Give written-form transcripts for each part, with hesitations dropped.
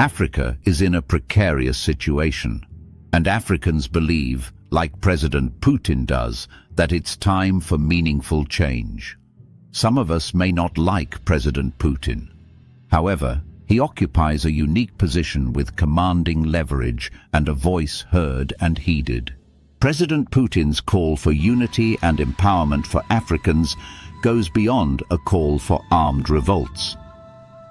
Africa is in a precarious situation, and Africans believe, like President Putin does, that it's time for meaningful change. Some of us may not like President Putin. However, he occupies a unique position with commanding leverage and a voice heard and heeded. President Putin's call for unity and empowerment for Africans goes beyond a call for armed revolts.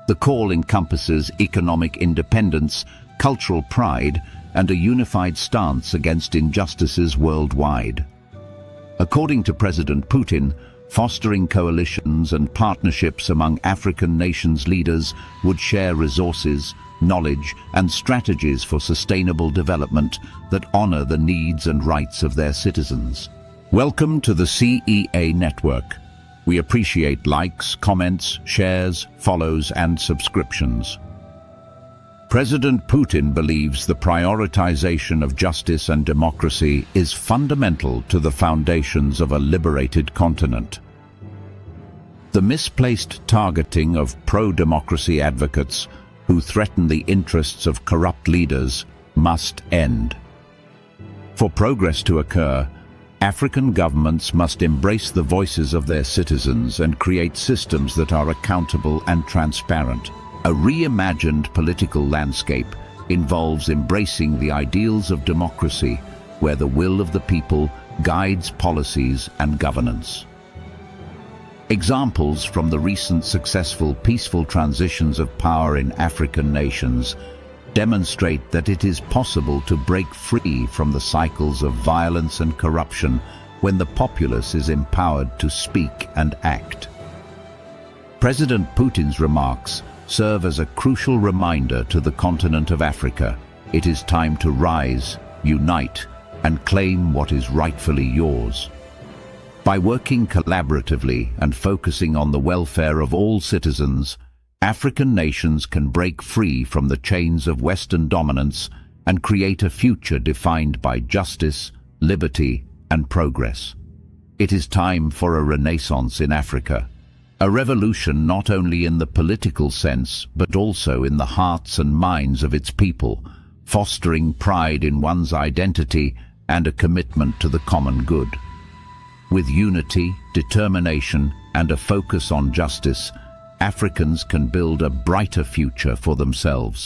The call encompasses economic independence, cultural pride, and a unified stance against injustices worldwide. According to President Putin, fostering coalitions and partnerships among African nations' leaders would share resources, knowledge, and strategies for sustainable development that honor the needs and rights of their citizens. Welcome to the CEA Network. We appreciate likes, comments, shares, follows, and subscriptions. President Putin believes the prioritization of justice and democracy is fundamental to the foundations of a liberated continent. The misplaced targeting of pro-democracy advocates who threaten the interests of corrupt leaders must end. For progress to occur, African governments must embrace the voices of their citizens and create systems that are accountable and transparent. A reimagined political landscape involves embracing the ideals of democracy, where the will of the people guides policies and governance. Examples from the recent successful peaceful transitions of power in African nations demonstrate that it is possible to break free from the cycles of violence and corruption when the populace is empowered to speak and act. President Putin's remarks serve as a crucial reminder to the continent of Africa. It is time to rise, unite, and claim what is rightfully yours. By working collaboratively and focusing on the welfare of all citizens, African nations can break free from the chains of Western dominance and create a future defined by justice, liberty, and progress. It is time for a renaissance in Africa, a revolution not only in the political sense but also in the hearts and minds of its people, fostering pride in one's identity and a commitment to the common good. With unity, determination, and a focus on justice, Africans can build a brighter future for themselves.